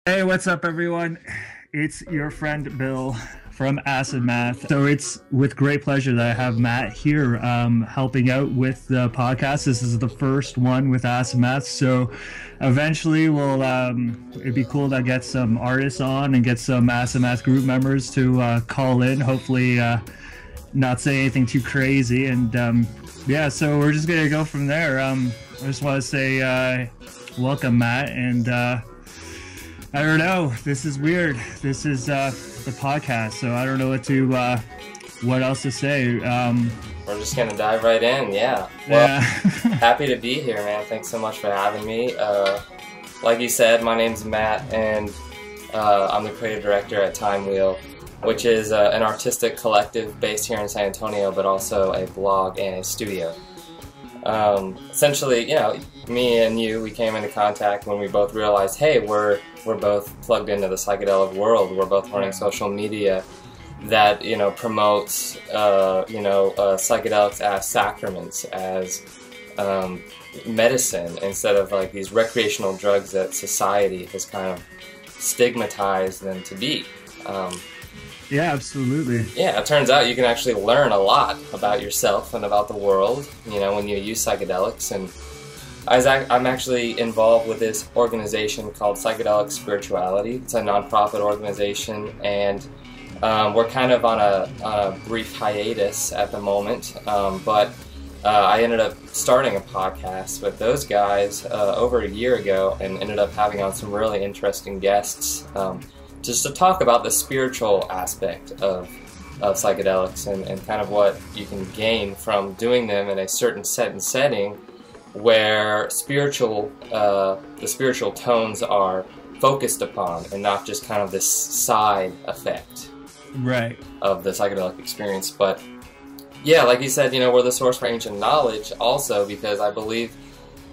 Hey, what's up, everyone? It's your friend Bill from ACIDMATH. So it's with great pleasure that I have Matt here helping out with the podcast. This is the first one with ACIDMATH. So eventually it'd be cool to get some artists on and get some ACIDMATH group members to call in. Hopefully not say anything too crazy. And yeah, so we're just going to go from there. I just want to say welcome, Matt. And I don't know. This is weird. This is the podcast, so I don't know what else to say. We're just gonna dive right in. Yeah. Well, happy to be here, man. Thanks so much for having me. Like you said, my name's Matt, and I'm the creative director at TIMEWHEEL, which is an artistic collective based here in San Antonio, but also a blog and a studio. Essentially, you know, me and you, we came into contact when we both realized, hey, we're both plugged into the psychedelic world. We're both running social media that, you know, promotes, psychedelics as sacraments, as medicine, instead of like these recreational drugs that society has kind of stigmatized them to be. Yeah, absolutely. Yeah, it turns out you can actually learn a lot about yourself and about the world, you know, when you use psychedelics. And I'm actually involved with this organization called Psychedelic Spirituality. It's a nonprofit organization, and we're kind of on a brief hiatus at the moment. But I ended up starting a podcast with those guys over a year ago, and ended up having on some really interesting guests just to talk about the spiritual aspect of psychedelics and kind of what you can gain from doing them in a certain set and setting where the spiritual tones are focused upon and not just kind of this side effect of the psychedelic experience. But yeah, like you said, you know, we're the source for ancient knowledge also, because I believe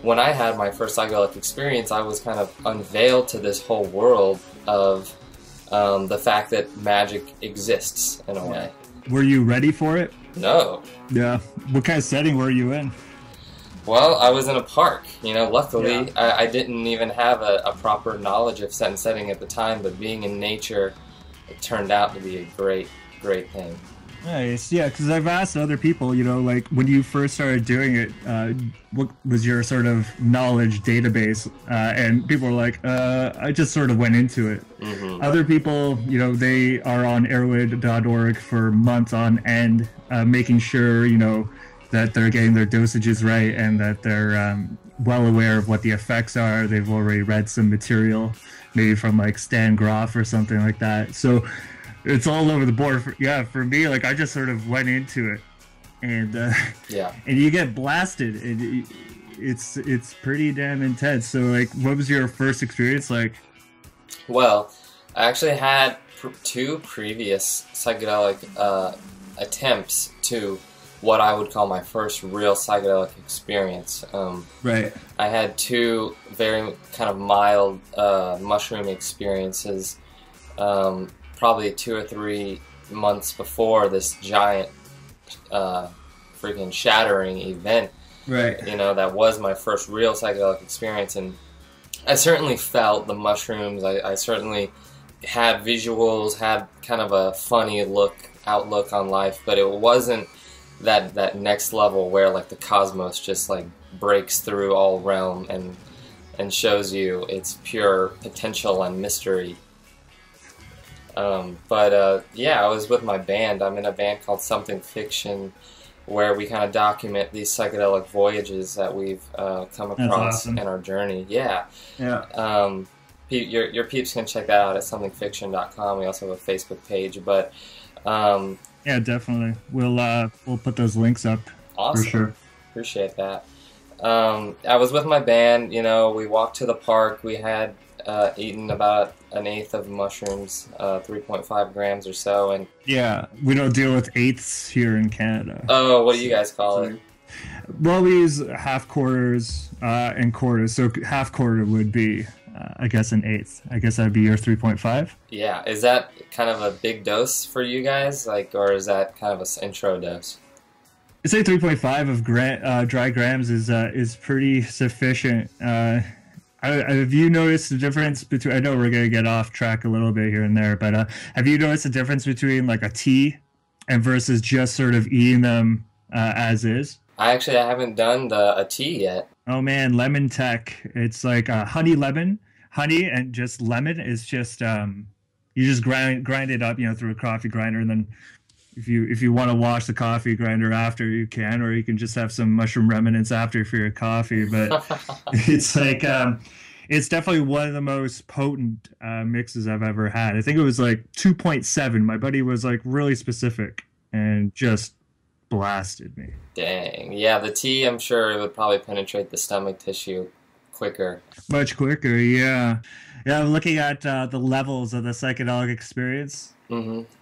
when I had my first psychedelic experience, I was kind of unveiled to this whole world of the fact that magic exists in a way. Were you ready for it? No. Yeah. What kind of setting were you in? Well, I was in a park. You know, luckily, I didn't even have a proper knowledge of set and setting at the time, but being in nature, it turned out to be a great, great thing. Nice. Yeah, because I've asked other people, you know, like when you first started doing it, what was your sort of knowledge database? And people were like, I just sort of went into it. Mm-hmm. Other people, you know, they are on airwid.org for months on end, making sure, you know, that they're getting their dosages right and that they're well aware of what the effects are. They've already read some material, maybe from like Stan Groff or something like that. So it's all over the board. For me, like I just sort of went into it, and and you get blasted, and it's pretty damn intense. So like, what was your first experience like? Well, I actually had two previous psychedelic attempts to what I would call my first real psychedelic experience. I had two very kind of mild mushroom experiences. Probably 2 or 3 months before this giant freaking shattering event. You know, that was my first real psychedelic experience, and I certainly felt the mushrooms. I certainly had visuals, had kind of a funny outlook on life, but it wasn't that next level where like the cosmos just like breaks through all realm and shows you its pure potential and mystery. Yeah, I was with my band. I'm in a band called Something Fiction, where we kind of document these psychedelic voyages that we've come across in our journey. Yeah. Your peeps can check that out at somethingfiction.com. We also have a Facebook page, but yeah, definitely. We'll put those links up. Awesome. For sure. Appreciate that. I was with my band. You know, we walked to the park. We had eaten about an eighth of mushrooms, 3.5 grams or so, and yeah, we don't deal with eighths here in Canada. Oh, what do you guys call it? Well, we use half quarters and quarters. So half quarter would be, I guess, an eighth. I guess that'd be your 3.5. Yeah, is that kind of a big dose for you guys, like, or is that kind of an intro dose? I'd say 3.5 of dry grams is pretty sufficient. Have you noticed the difference between? I know we're gonna get off track a little bit here and there, but have you noticed the difference between like a tea and versus just sort of eating them as is? I haven't done the a tea yet. Oh man, lemon tech. It's like honey lemon, honey and just lemon is just you just grind it up, through a coffee grinder, and then if you want to wash the coffee grinder after, you can, or you can just have some mushroom remnants after for your coffee. But it's like it's definitely one of the most potent mixes I've ever had. I think it was like 2.7. My buddy was like really specific and just blasted me. Dang. Yeah, the tea, I'm sure it would probably penetrate the stomach tissue quicker. Much quicker, yeah. Yeah, I'm looking at the levels of the psychedelic experience,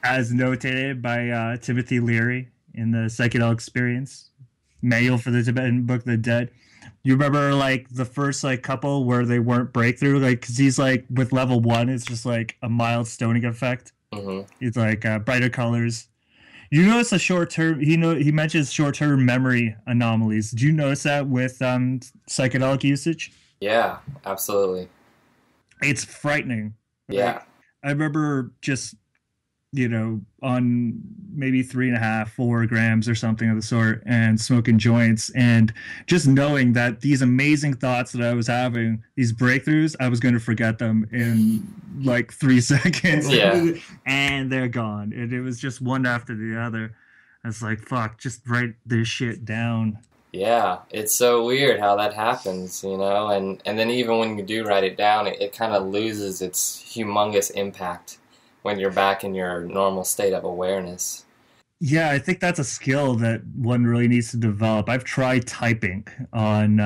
as notated by Timothy Leary in the Psychedelic Experience Manual for the Tibetan Book of the Dead. You remember like the first like couple where they weren't breakthrough, like because he's like with level 1, it's just like a mild stoning effect. It's like brighter colors. You notice a short term. He mentions short term memory anomalies. Do you notice that with psychedelic usage? Yeah, absolutely. It's frightening. Yeah. Like, I remember just, on maybe 3.5, 4 grams or something of the sort, and smoking joints, and just knowing that these amazing thoughts that I was having, these breakthroughs, I was going to forget them in like 3 seconds. Yeah. And they're gone. And it was just one after the other. I was like, fuck, just write this shit down. Yeah, it's so weird how that happens, and then even when you do write it down, it kind of loses its humongous impact when you're back in your normal state of awareness. Yeah, I think that's a skill that one really needs to develop. I've tried typing on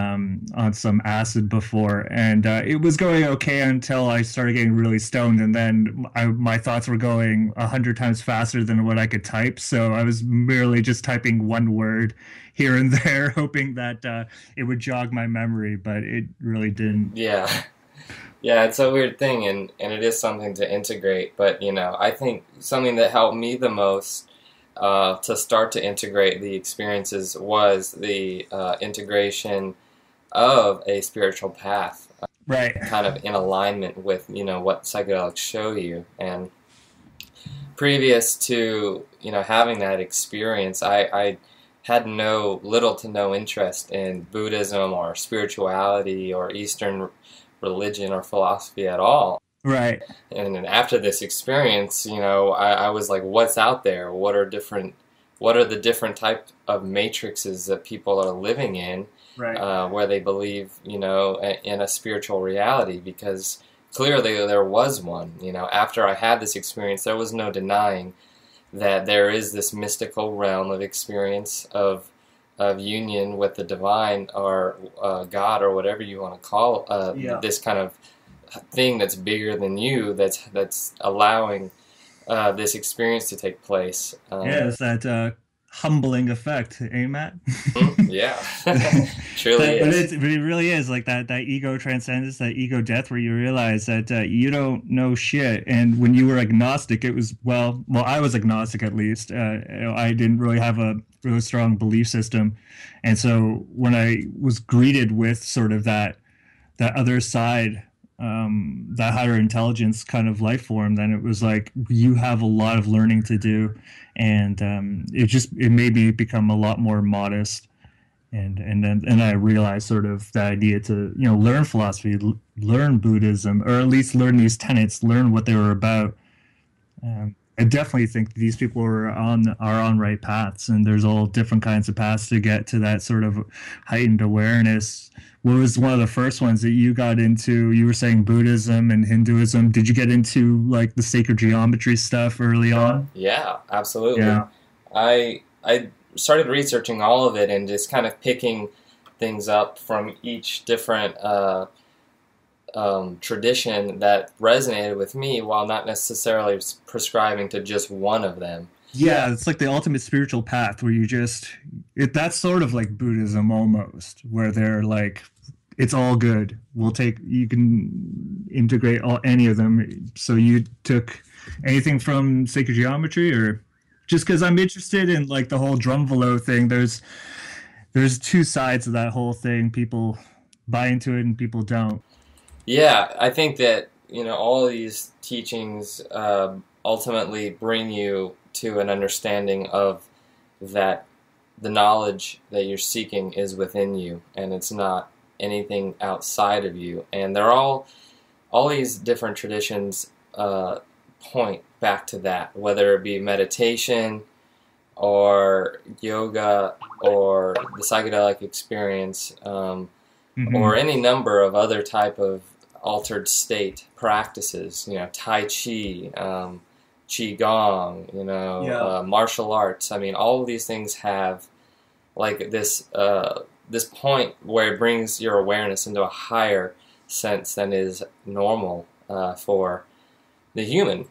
some acid before, and it was going okay until I started getting really stoned, and then my thoughts were going 100 times faster than what I could type. So I was merely just typing one word here and there, hoping that it would jog my memory, but it really didn't. Yeah. Yeah, it's a weird thing, and it is something to integrate. But, I think something that helped me the most to start to integrate the experiences was the integration of a spiritual path. Right. Kind of in alignment with, what psychedelics show you. And previous to, having that experience, I had little to no interest in Buddhism or spirituality or Eastern religion or philosophy at all. Right. And then after this experience, I was like, what's out there? What are the different type of matrices that people are living in, right. Where they believe, in a spiritual reality? Because clearly there was one. After I had this experience, there was no denying that there is this mystical realm of experience of union with the divine or God or whatever you want to call this kind of thing that's bigger than you, that's allowing this experience to take place. It's that humbling effect, eh, Matt? Yeah, truly but is. But it really is like that ego transcendence, that ego death, where you realize that you don't know shit. And when you were agnostic, it was well, I was agnostic at least. I didn't really have a really strong belief system, and so when I was greeted with sort of that other side, that higher intelligence kind of life form, then it was like you have a lot of learning to do, and it made me become a lot more modest, and I realized sort of the idea to learn philosophy, learn Buddhism, or at least learn these tenets, learn what they were about. I definitely think these people are on right paths, and there's all different kinds of paths to get to that sort of heightened awareness. What was one of the first ones that you got into? You were saying Buddhism and Hinduism. Did you get into like the sacred geometry stuff early on? Yeah, absolutely. Yeah. I started researching all of it and just kind of picking things up from each different tradition that resonated with me, while not necessarily prescribing to just one of them. Yeah, it's like the ultimate spiritual path where that's sort of like Buddhism almost, where they're like, it's all good. You can integrate any of them. So you took anything from sacred geometry, or just because I'm interested in like the whole drumvelo thing, there's 2 sides of that whole thing. People buy into it and people don't. Yeah, I think that, all of these teachings ultimately bring you to an understanding of that the knowledge that you're seeking is within you, and it's not anything outside of you. And they're all these different traditions point back to that, whether it be meditation or yoga or the psychedelic experience, or any number of other type of altered state practices, Tai Chi, Qigong, martial arts. I mean, all of these things have like this point where it brings your awareness into a higher sense than is normal for the human.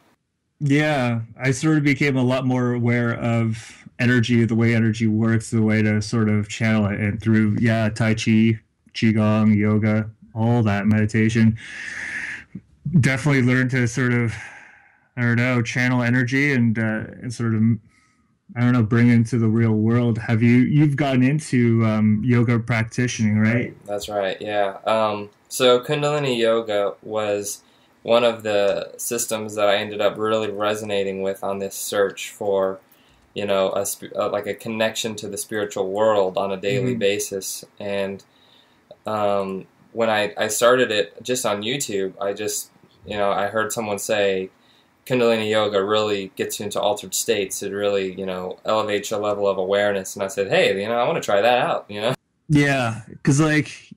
Yeah, I sort of became a lot more aware of energy, the way energy works, the way to sort of channel it, and through Tai Chi, Qigong, yoga, all that meditation. Definitely learned to sort of, I don't know, channel energy and sort of, I don't know, bring it into the real world. You've gotten into yoga practicing, right? That's right. Yeah. So Kundalini yoga was one of the systems that I ended up really resonating with on this search for, like a connection to the spiritual world on a daily basis. And when I started it just on YouTube, I heard someone say Kundalini yoga really gets you into altered states. It really, elevates your level of awareness. And I said, hey, I want to try that out, Yeah, because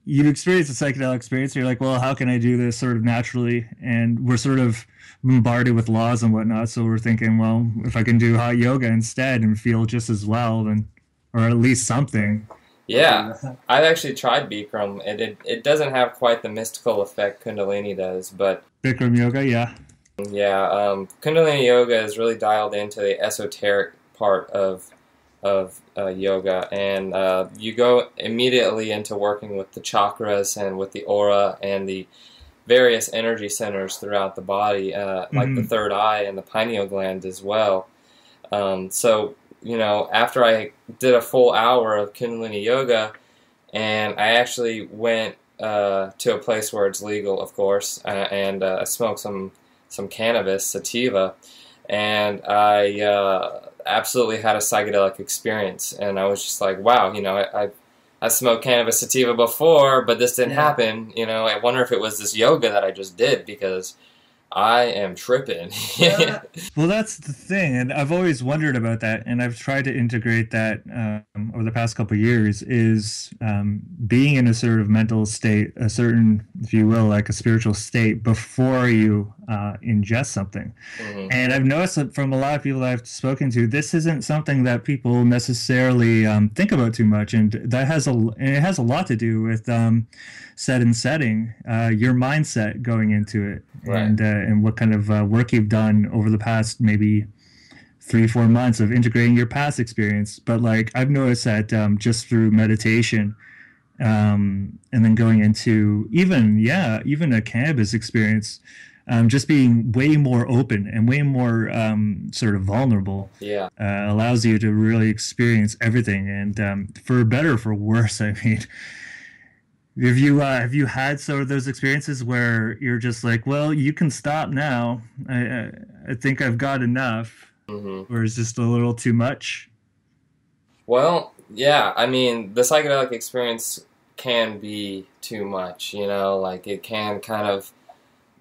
you experience a psychedelic experience, and you're like, well, how can I do this sort of naturally? And we're sort of bombarded with laws and whatnot, so we're thinking, well, if I can do hot yoga instead and feel just as well, then, or at least something. Yeah, I've actually tried Bikram, and it doesn't have quite the mystical effect Kundalini does, but Bikram yoga, yeah. Yeah, Kundalini yoga is really dialed into the esoteric part of yoga, and you go immediately into working with the chakras and with the aura and the various energy centers throughout the body, like the third eye and the pineal gland as well. So, after I did a full hour of Kundalini yoga, and I actually went to a place where it's legal, of course, and I smoked some cannabis, sativa, and I absolutely had a psychedelic experience, and I was just like, wow, I smoked cannabis sativa before, but this didn't happen. I wonder if it was this yoga that I just did, because I am tripping. Well, that's the thing, and I've always wondered about that, and I've tried to integrate that over the past couple of years, is being in a sort of mental state, a certain, if you will, like a spiritual state before you ingest something. And I've noticed that from a lot of people that I've spoken to, this isn't something that people necessarily think about too much, and it has a lot to do with set and setting, your mindset going into it, right. And what kind of work you've done over the past maybe 3-4 months of integrating your past experience. But I've noticed that just through meditation, and then going into even a cannabis experience, just being way more open and way more sort of vulnerable, allows you to really experience everything, and for better or for worse. I mean, have you had sort of those experiences where you're just like, well, you can stop now. I think I've got enough, or is just a little too much? Well, yeah. I mean, the psychedelic experience can be too much. It can kind of.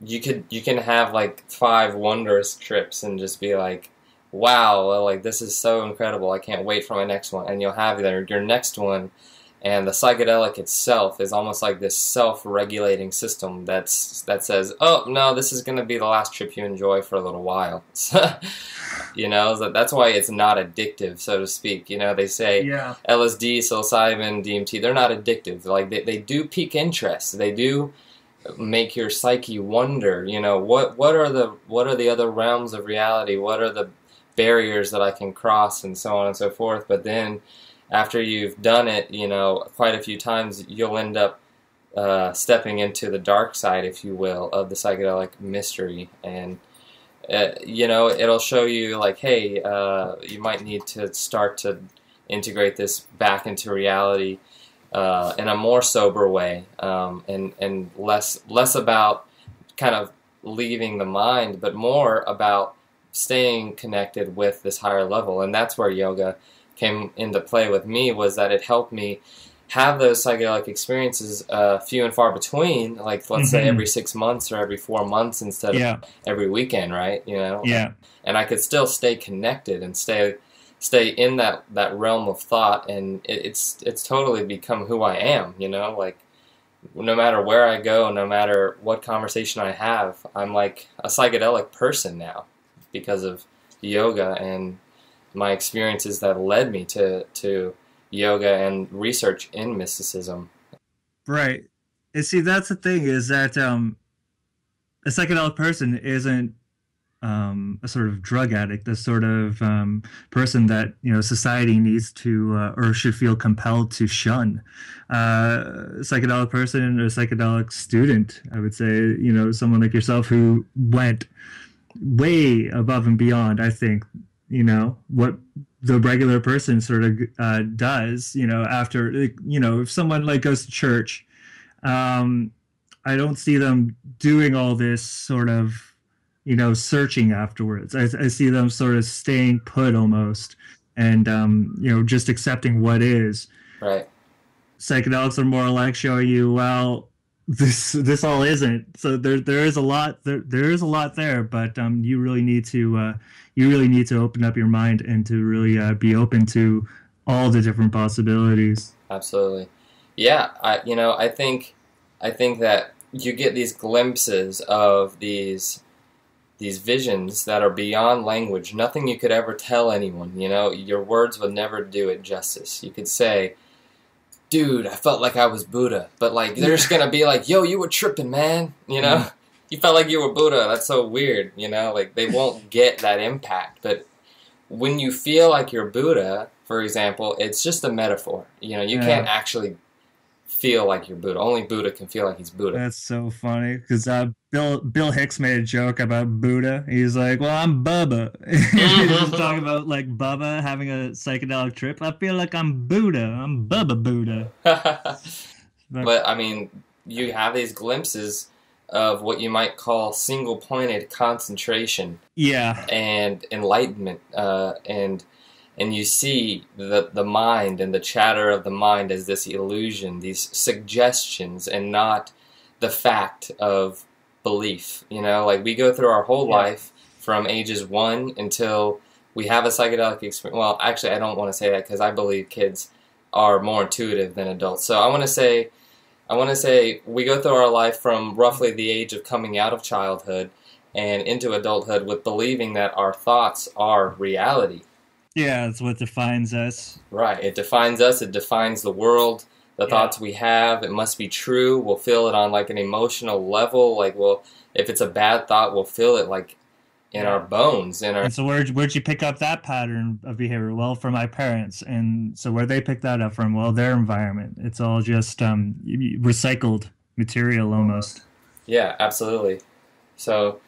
You can have 5 wondrous trips and just be like, wow, this is so incredible. I can't wait for my next one. And you'll have your next one. And the psychedelic itself is almost like this self-regulating system that says, oh, no, this is going to be the last trip you enjoy for a little while. That's why it's not addictive, so to speak. They say LSD, psilocybin, DMT, they're not addictive. They do pique interest. They do make your psyche wonder, what are the other realms of reality? What are the barriers that I can cross, and so on and so forth. But then after you've done it, quite a few times, you'll end up stepping into the dark side, if you will, of the psychedelic mystery. And, it'll show you hey, you might need to start to integrate this back into reality. in a more sober way, and less about kind of leaving the mind, but more about staying connected with this higher level. And that's where yoga came into play with me, was that it helped me have those psychedelic experiences few and far between, like let's say every 6 months or every 4 months instead of every weekend, right? You know? Yeah. And I could still stay connected and stay in that realm of thought, and it's totally become who I am, you know? Like, no matter where I go, no matter what conversation I have, I'm like a psychedelic person now because of yoga and my experiences that led me to yoga and research in mysticism. Right. And see, that's the thing, is that a psychedelic person isn't a sort of drug addict, a sort of person that, you know, society needs to or should feel compelled to shun. Psychedelic person or psychedelic student, I would say, you know, someone like yourself who went way above and beyond, I think, you know, what the regular person sort of does, you know, after, you know, if someone like goes to church, I don't see them doing all this sort of, you know, searching afterwards. I see them sort of staying put almost, and you know, just accepting what is. Right. Psychedelics are more like showing you, well, this all isn't. So there is a lot there is a lot there, but you really need to open up your mind and to really be open to all the different possibilities. Absolutely. Yeah, I think that you get these glimpses of these visions that are beyond language. Nothing you could ever tell anyone, you know, your words would never do it justice. You could say, dude, I felt like I was Buddha, but like they're just gonna be like, yo, you were tripping, man, you know? You felt like you were Buddha, that's so weird, you know? Like, they won't get that impact. But when you feel like you're Buddha, for example, it's just a metaphor. You know, you can't actually feel like you're Buddha. Only Buddha can feel like he's Buddha. That's so funny, because Bill Hicks made a joke about Buddha. He's like, well, I'm Bubba. He's talking about like Bubba having a psychedelic trip. I feel like I'm Buddha. I'm Bubba Buddha. But I mean, you have these glimpses of what you might call single-pointed concentration. Yeah. And enlightenment, and you see the mind and the chatter of the mind as this illusion, these suggestions, and not the fact of belief. You know, like we go through our whole life from ages 1 until we have a psychedelic experience. Well, actually, I don't want to say that, because I believe kids are more intuitive than adults. So I want to say we go through our life from roughly the age of coming out of childhood and into adulthood with believing that our thoughts are reality. Yeah, that's what defines us. Right. It defines us. It defines the world, the thoughts we have. It must be true. We'll feel it on like an emotional level. Like, well, if it's a bad thought, we'll feel it like in our bones. And so where'd you pick up that pattern of behavior? Well, from my parents. And so where they picked that up from? Well, their environment. It's all just recycled material almost. Yeah, absolutely. So,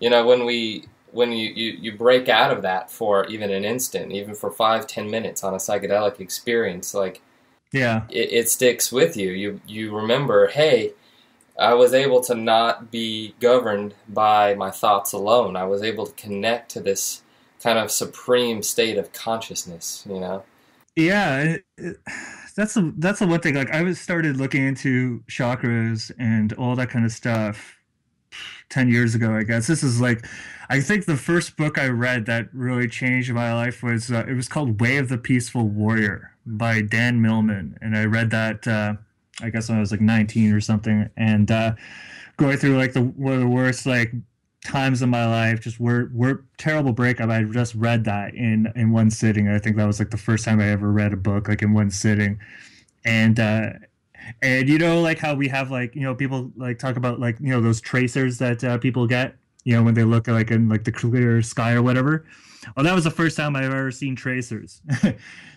you know, when you break out of that for even an instant, even for 5-10 minutes on a psychedelic experience, like, it sticks with you. You remember, hey, I was able to not be governed by my thoughts alone. I was able to connect to this kind of supreme state of consciousness, you know? Yeah, that's the one thing. Like, I started looking into chakras and all that kind of stuff 10 years ago, I guess. This is like, I think the first book I read that really changed my life was, it was called Way of the Peaceful Warrior by Dan Millman. And I read that, I guess when I was like 19 or something. And going through like one of the worst like times of my life, just were terrible breakup. I just read that in one sitting. I think that was like the first time I ever read a book like in one sitting. And you know, like how we have like, you know, people like talk about like, you know, those tracers that people get, you know, when they look like in like the clear sky or whatever. Well, that was the first time I've ever seen tracers.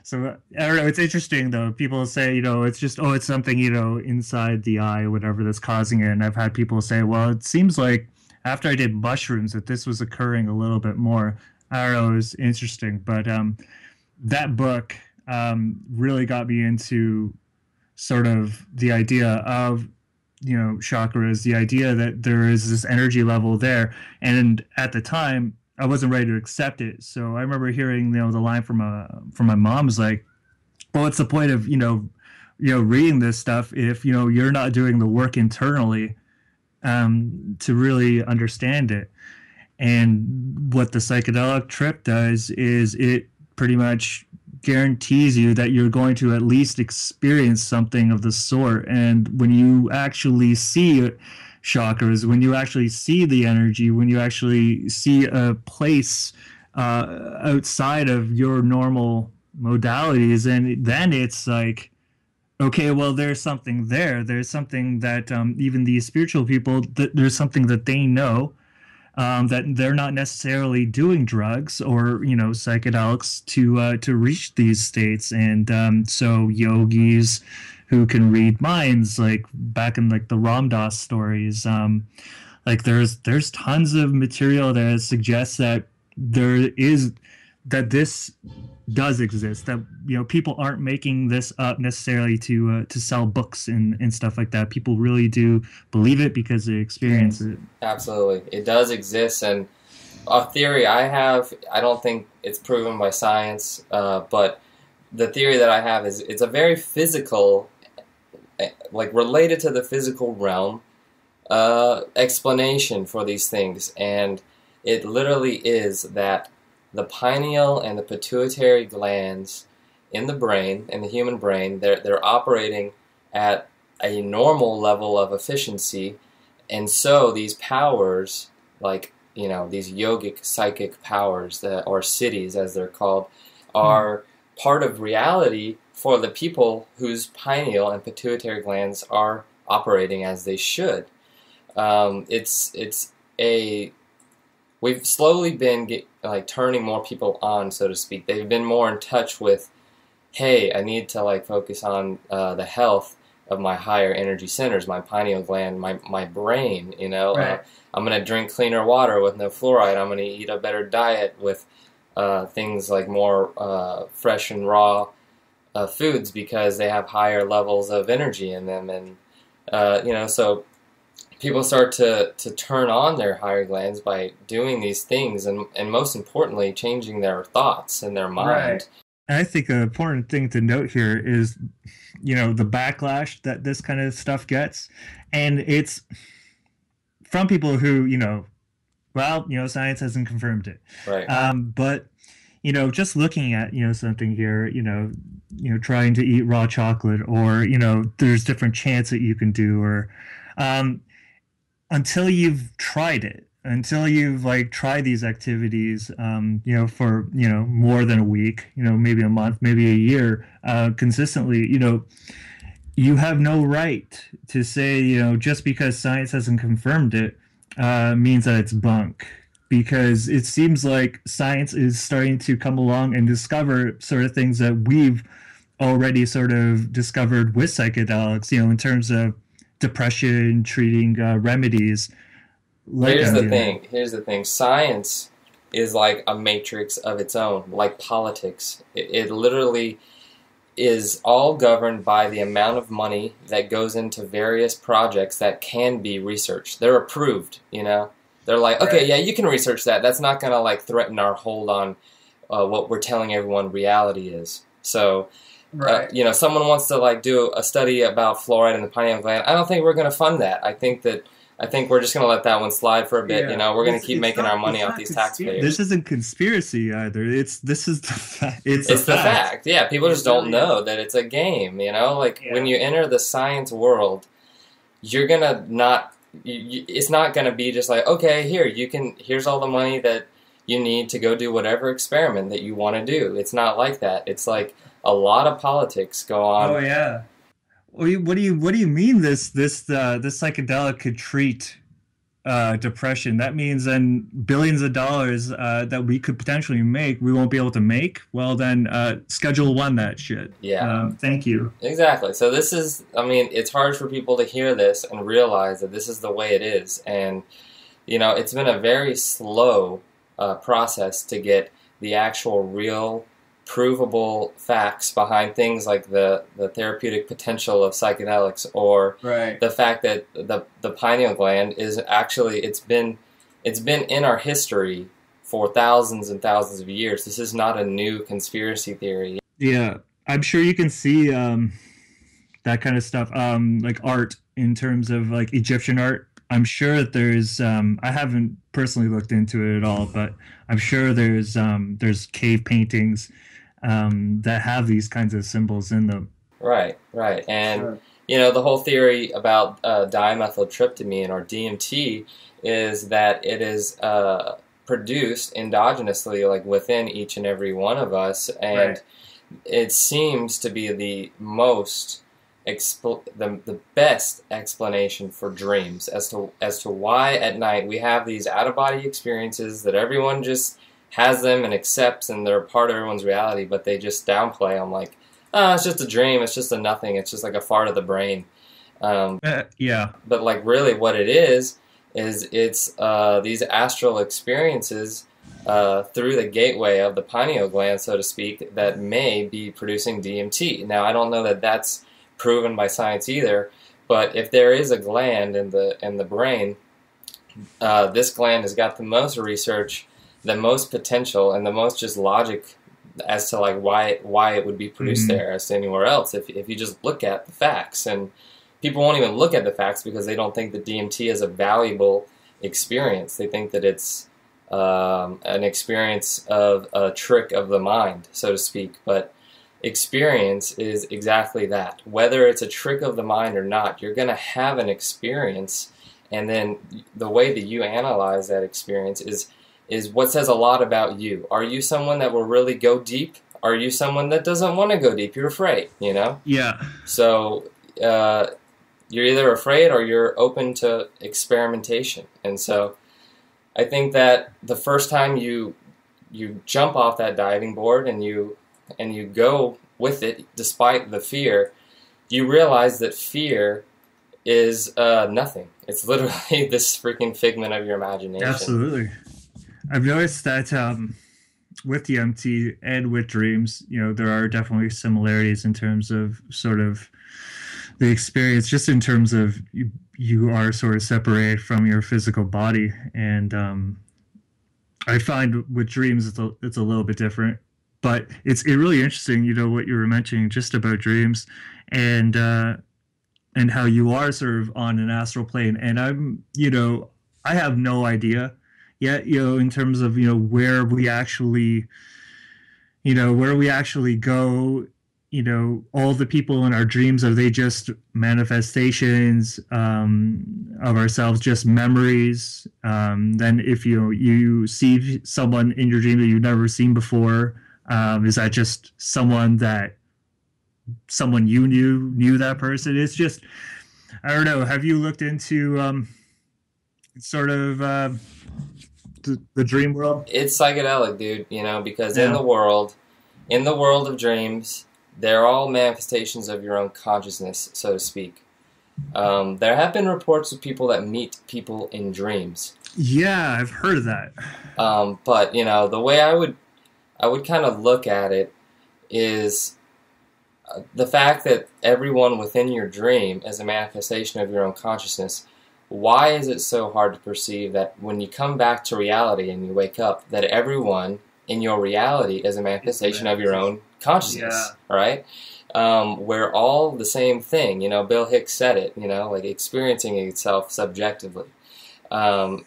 So I don't know. It's interesting though. People say, you know, it's just, it's something, you know, inside the eye or whatever that's causing it. And I've had people say, well, it seems like after I did mushrooms that this was occurring a little bit more. I don't know. It was interesting, but that book really got me into sort of the idea of, chakras, the idea that there is this energy level there. And at the time, I wasn't ready to accept it. So I remember hearing, the line from my mom was like, well, what's the point of, reading this stuff if, you're not doing the work internally to really understand it. And what the psychedelic trip does is it pretty much guarantees you that you're going to at least experience something of the sort. And when you actually see chakras, when you actually see the energy, when you actually see a place outside of your normal modalities, and then it's like, okay, well, there's something there. There's something that even these spiritual people, there's something that they know, that they're not necessarily doing drugs or psychedelics to reach these states. And so yogis who can read minds, like back in like the Ram Dass stories, like there's tons of material that suggests that this does exist, that people aren't making this up necessarily to sell books and stuff like that. People really do believe it because they experience it. Absolutely, it does exist. And a theory I have, I don't think it's proven by science, but the theory that I have is it's a very physical, like related to the physical realm explanation for these things. And it literally is that the pineal and the pituitary glands in the brain, in the human brain, they're operating at a normal level of efficiency. And so these powers, like, these yogic psychic powers, or siddhis as they're called, are part of reality for the people whose pineal and pituitary glands are operating as they should. We've slowly been turning more people on, so to speak. They've been more in touch with, hey, I need to focus on the health of my higher energy centers, my pineal gland, my brain. Right. I'm going to drink cleaner water with no fluoride. I'm going to eat a better diet with things like more fresh and raw foods because they have higher levels of energy in them. And so people start to turn on their higher glands by doing these things, and most importantly, changing their thoughts and their mind. Right. And I think an important thing to note here is, the backlash that this kind of stuff gets. And it's from people who, science hasn't confirmed it. Right. But, just looking at, something here, trying to eat raw chocolate, or, there's different chants that you can do, or until you've tried it, until you've tried these activities, for, more than a week, maybe a month, maybe a year, consistently, you have no right to say, just because science hasn't confirmed it, means that it's bunk. Because it seems like science is starting to come along and discover sort of things that we've already sort of discovered with psychedelics, in terms of depression, treating remedies. Here's the thing. Science is like a matrix of its own, like politics. It literally is all governed by the amount of money that goes into various projects that can be researched. They're approved, They're like, okay, Right. yeah, you can research that. That's not going to threaten our hold on what we're telling everyone reality is. So, Right. someone wants to do a study about fluoride in the pineal gland. I don't think we're going to fund that. I think we're just going to let that one slide for a bit. Yeah. We're going to keep making our money off these taxpayers. This isn't conspiracy either. This is the fact. It's the fact. Yeah, people just don't know that it's a game. When you enter the science world, you're gonna not. It's not gonna be just like, okay, here's all the money that you need to go do whatever experiment that you want to do. It's not like that. It's like a lot of politics go on. Oh yeah. What do you mean this psychedelic could treat depression? That means then billions of dollars that we could potentially make, we won't be able to make. Well, then Schedule 1 that shit. Yeah. Thank you. Exactly. So this is, it's hard for people to hear this and realize that this is the way it is. And, it's been a very slow process to get the actual real provable facts behind things like the therapeutic potential of psychedelics, or Right. the fact that the pineal gland is actually, it's been in our history for thousands and thousands of years. This is not a new conspiracy theory. Yeah, I'm sure you can see that kind of stuff, like art in terms of like Egyptian art. I'm sure that there's I haven't personally looked into it at all, but I'm sure there's cave paintings that have these kinds of symbols in them. Right, right. And, Sure. you know, the whole theory about dimethyltryptamine, or DMT, is that it is produced endogenously, like within each and every one of us. And Right. it seems to be the most, the best explanation for dreams as to why at night we have these out-of-body experiences that everyone just has them and accepts, and they're a part of everyone's reality, but they just downplay them like, oh, it's just a dream, it's just a nothing, it's just like a fart of the brain. Yeah. But like really what it is it's these astral experiences through the gateway of the pineal gland, so to speak, that may be producing DMT. Now, I don't know that that's proven by science either, but if there is a gland in the brain, this gland has got the most research, the most potential, and the most just logic as to like why it would be produced there as to anywhere else if you just look at the facts. And people won't even look at the facts because they don't think that DMT is a valuable experience. They think that it's an experience of a trick of the mind, so to speak. But experience is exactly that. Whether it's a trick of the mind or not, you're going to have an experience, and then the way that you analyze that experience is what says a lot about you. Are you someone that will really go deep? Are you someone that doesn't want to go deep? You're afraid, you know? Yeah. So you're either afraid or you're open to experimentation. And so I think that the first time you jump off that diving board and you go with it despite the fear, you realize that fear is nothing. It's literally this freaking figment of your imagination. Absolutely. I've noticed that with DMT and with dreams, you know, there are definitely similarities in terms of sort of the experience, just in terms of you are sort of separated from your physical body. And I find with dreams it's a little bit different, but it's really interesting, you know, what you were mentioning just about dreams and how you are sort of on an astral plane. And I'm, you know, I have no idea yet, you know, in terms of, you know, where we actually go. You know, all the people in our dreams, are they just manifestations of ourselves, just memories? Then if you see someone in your dream that you've never seen before, is that just someone you knew that person? It's just, I don't know. Have you looked into sort of the dream world? It's psychedelic, dude, you know, because Yeah. in the world of dreams, they're all manifestations of your own consciousness, so to speak. There have been reports of people that meet people in dreams. Yeah, I've heard of that. But, you know, the way I would kind of look at it is the fact that everyone within your dream is a manifestation of your own consciousness. Why is it so hard to perceive that when you come back to reality and you wake up, that everyone in your reality is a manifestation of your own consciousness, right? We're all the same thing. You know, Bill Hicks said it, you know, like experiencing itself subjectively. When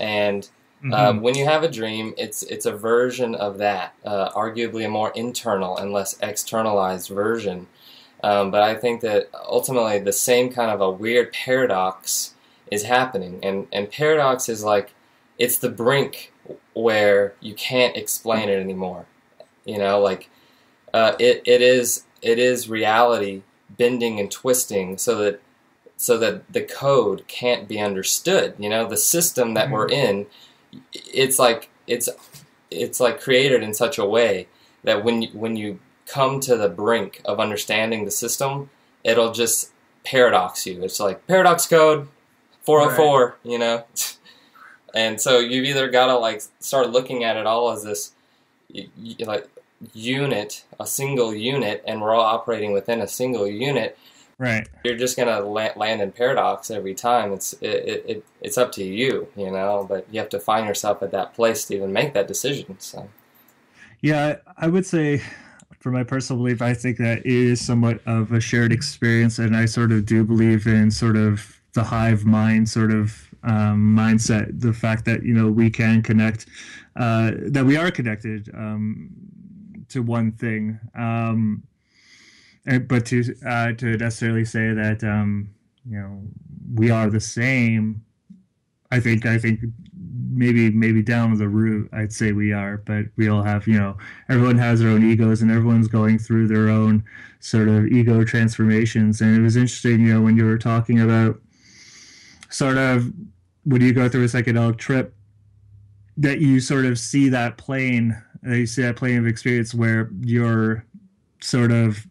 you have a dream, it's a version of that, arguably a more internal and less externalized version. But I think that ultimately the same kind of a weird paradox is happening. And paradox is like, it's the brink where you can't explain it anymore. You know, like it is reality bending and twisting so that the code can't be understood. You know, the system that we're in, it's like created in such a way that when you come to the brink of understanding the system, it'll just paradox you. It's like paradox code 404, right. You know. And so you've either got to like start looking at it all as this, like unit, a single unit, and we're all operating within a single unit, Right. you're just gonna land in paradox every time. It's up to you, you know. But you have to find yourself at that place to even make that decision. So Yeah, I would say, for my personal belief, I think that it is somewhat of a shared experience, and I sort of do believe in sort of the hive mind sort of mindset. The fact that, you know, we can connect, that we are connected to one thing. But to necessarily say that you know, we are the same, I think maybe down the root I'd say we are, but we all have, you know, everyone has their own egos and everyone's going through their own sort of ego transformations. And it was interesting, you know, when you were talking about sort of when you go through a psychedelic trip, that you sort of see that plane, of experience where your sort of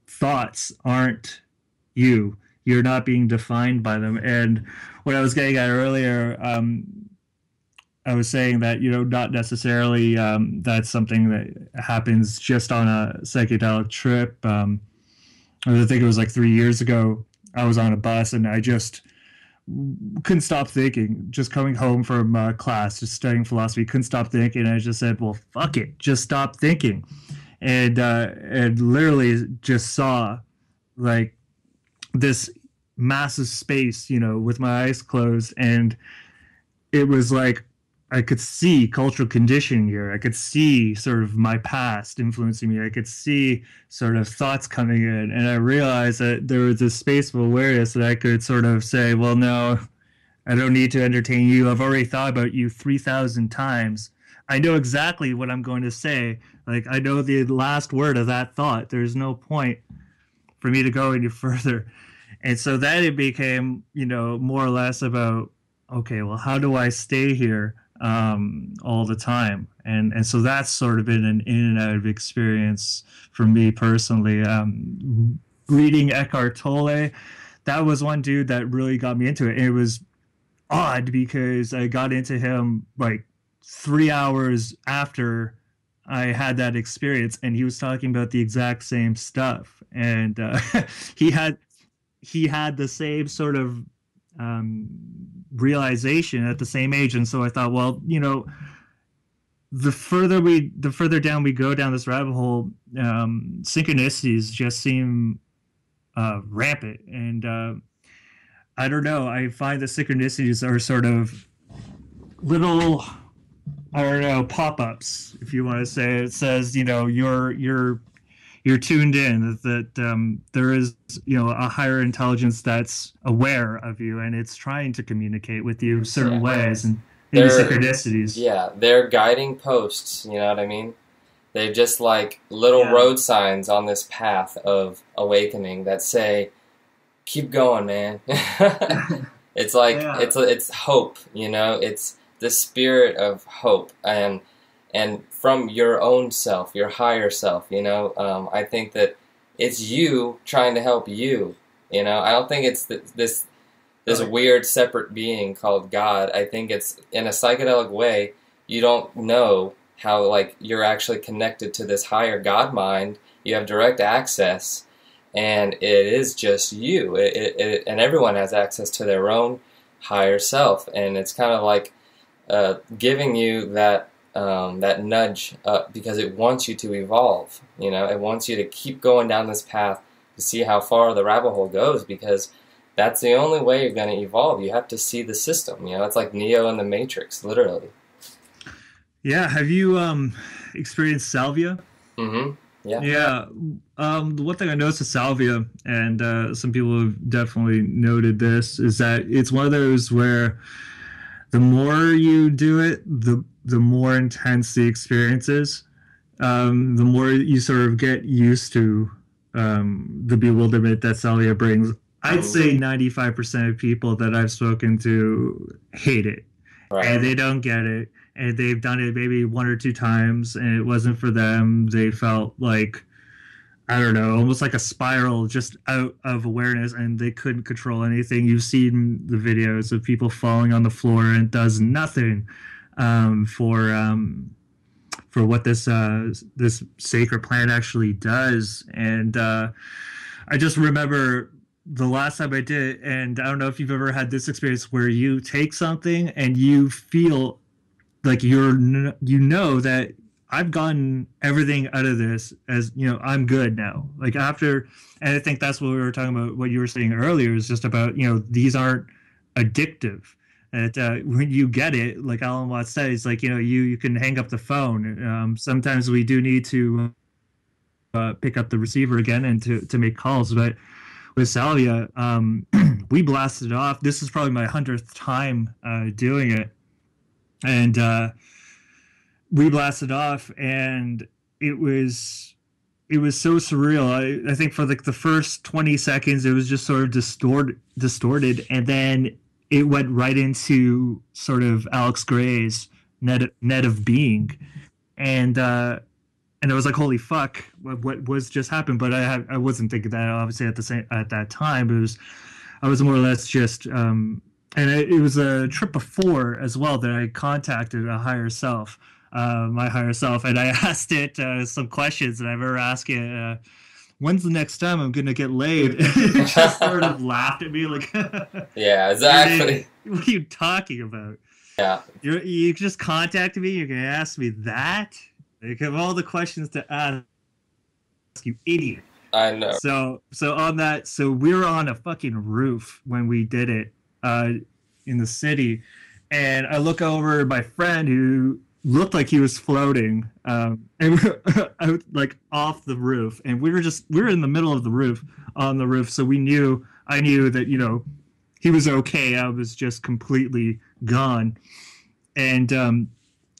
thoughts aren't you. You're not being defined by them. And what I was getting at earlier, I was saying that, you know, not necessarily that's something that happens just on a psychedelic trip. I think it was like 3 years ago. I was on a bus and I just couldn't stop thinking. Just coming home from class, just studying philosophy, couldn't stop thinking. And I just said, "Well, fuck it, just stop thinking," and literally just saw like this massive space, you know, with my eyes closed, and it was like I could see cultural conditioning here. I could see sort of my past influencing me. I could see sort of thoughts coming in, and I realized that there was this space of awareness that I could sort of say, well, no, I don't need to entertain you. I've already thought about you 3,000 times. I know exactly what I'm going to say. Like, I know the last word of that thought. There's no point for me to go any further. And so then it became, you know, more or less about, okay, well, how do I stay here all the time? And so that's sort of been an in and out of experience for me personally. Reading Eckhart Tolle, that was one dude that really got me into it. And it was odd because I got into him like 3 hours after I had that experience, and he was talking about the exact same stuff. And he had the same sort of realization at the same age. And so I thought, well, you know, the further down we go down this rabbit hole, synchronicities just seem rampant. And I don't know, I find the synchronicities are sort of little, I don't know, pop-ups, if you want to say. It says, you know, you're tuned in, that there is, you know, a higher intelligence that's aware of you, and it's trying to communicate with you certain ways, and maybe synchronicities. Yeah, they're guiding posts, you know what I mean? They're just like little road signs on this path of awakening that say, keep going, man. It's like, it's hope, you know? It's the spirit of hope, and from your own self, your higher self, you know. I think that it's you trying to help you, you know. I don't think it's this weird separate being called God. I think it's, in a psychedelic way, you don't know how, like, you're actually connected to this higher God mind. You have direct access, and it is just you. And everyone has access to their own higher self, and it's kind of like giving you that nudge because it wants you to evolve. You know, it wants you to keep going down this path to see how far the rabbit hole goes, because that's the only way you're going to evolve. You have to see the system. You know, it's like Neo in the Matrix, literally. Yeah. Have you experienced Salvia? Mm-hmm. Yeah. Yeah. The one thing I noticed with Salvia, and some people have definitely noted this, is that it's one of those where the more you do it, the more intense the experience is. The more you sort of get used to the bewilderment that Salvia brings. I'd say 95% of people that I've spoken to hate it. Right. And they don't get it. And they've done it maybe 1 or 2 times, and it wasn't for them. They felt like, I don't know, almost like a spiral just out of awareness, and they couldn't control anything. You've seen the videos of people falling on the floor, and it does nothing for for what this sacred plant actually does. And I just remember the last time I did it, and I don't know if you've ever had this experience where you take something and you feel like you know that I've gotten everything out of this, as you know, I'm good now. Like after, and I think that's what we were talking about. What you were saying earlier is just about, you know, these aren't addictive. And when you get it, like Alan Watts said, it's like, you know, you can hang up the phone. Sometimes we do need to pick up the receiver again and to make calls, but with Salvia, we blasted off. This is probably my 100th time doing it, and we blasted off, and it was so surreal. I think for like the first 20 seconds, it was just sort of distorted, and then it went right into sort of Alex Gray's net of being, and I was like, holy fuck, what was just happened? But I wasn't thinking that obviously at that time. I was more or less just and it was a trip before as well that I contacted a higher self, my higher self, and I asked it some questions, and I remember asking it, when's the next time I'm gonna get laid? It just sort of laughed at me like, yeah, exactly. What are you talking about? Yeah, you just contacted me. You're gonna ask me that? Like, have all the questions to ask, you idiot. I know. So on that, so we were on a fucking roof when we did it in the city, and I look over at my friend who looked like he was floating, and we're out like off the roof, and we were in the middle of the roof, on the roof, so I knew that, you know, he was okay. I was just completely gone, and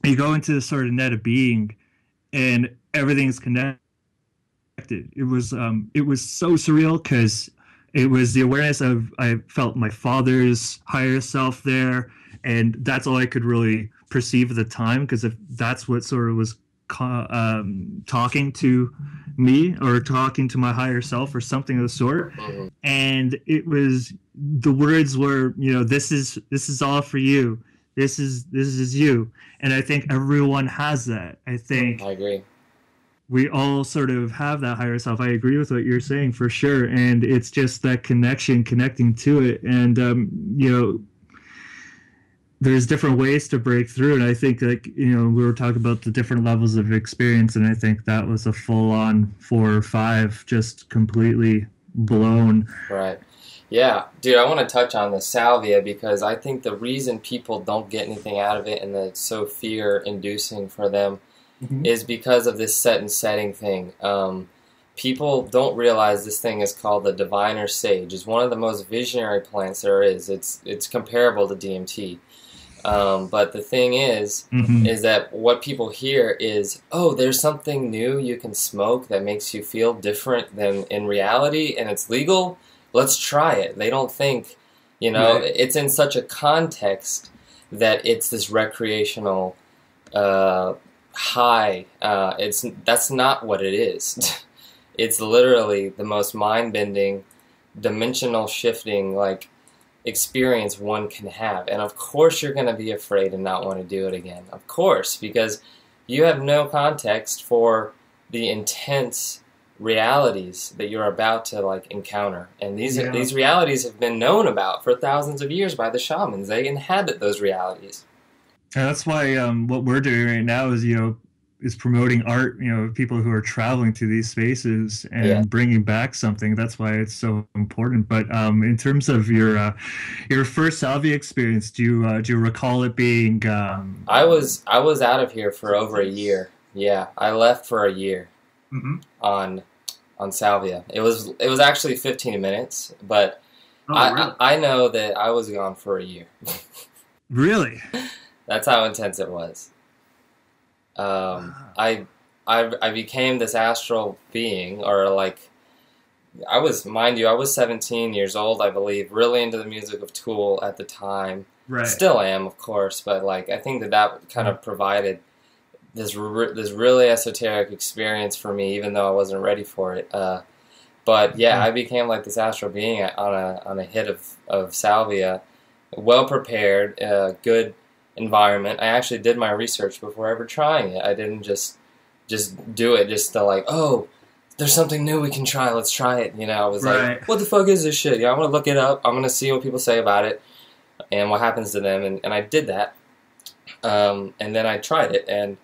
you go into this sort of net of being, and everything's connected. It was so surreal because it was the awareness of, I felt my father's higher self there, and that's all I could really perceive at the time, because if that's what sort of was talking to me or talking to my higher self or something of the sort. Mm-hmm. And it was, the words were, you know, this is all for you. This is you. And I think everyone has that. I think I agree. We all sort of have that higher self. I agree with what you're saying for sure. And it's just that connecting to it. And, you know, there's different ways to break through. And I think, like, you know, we were talking about the different levels of experience. And I think that was a full on 4 or 5, just completely blown. Right. Yeah, dude, I want to touch on the salvia because I think the reason people don't get anything out of it and that it's so fear-inducing for them is because of this set and setting thing. People don't realize this thing is called the diviner sage. It's one of the most visionary plants there is. It's comparable to DMT. But the thing is that what people hear is, oh, there's something new you can smoke that makes you feel different than in reality, and it's legal. Let's try it. They don't think, you know, it's in such a context that it's this recreational high. That's not what it is. It's literally the most mind-bending, dimensional shifting, like, experience one can have. And of course you're going to be afraid and not want to do it again. Of course, because you have no context for the intense realities that you're about to, like, encounter. And these realities have been known about for thousands of years by the shamans. They inhabit those realities. And that's why what we're doing right now is, you know, is promoting art, you know, people who are traveling to these spaces and bringing back something. That's why it's so important. But in terms of your first Salvia experience, do you recall it being? I was out of here for over a year. Yeah, I left for a year on Salvia. It was actually 15 minutes, but really? I know that I was gone for a year. Really? That's how intense it was. I became this astral being, or like, I was 17 years old, I believe, really into the music of Tool at the time. Right. Still am, of course, but like, I think that kind of provided this really esoteric experience for me, even though I wasn't ready for it. But yeah, I became like this astral being on a hit of Salvia, well prepared, good environment. I actually did my research before ever trying it. I didn't just do it just to like, oh, there's something new we can try, let's try it. You know, I was like, what the fuck is this shit? Yeah, I'm gonna look it up. I'm gonna see what people say about it and what happens to them. And I did that. And then I tried it, and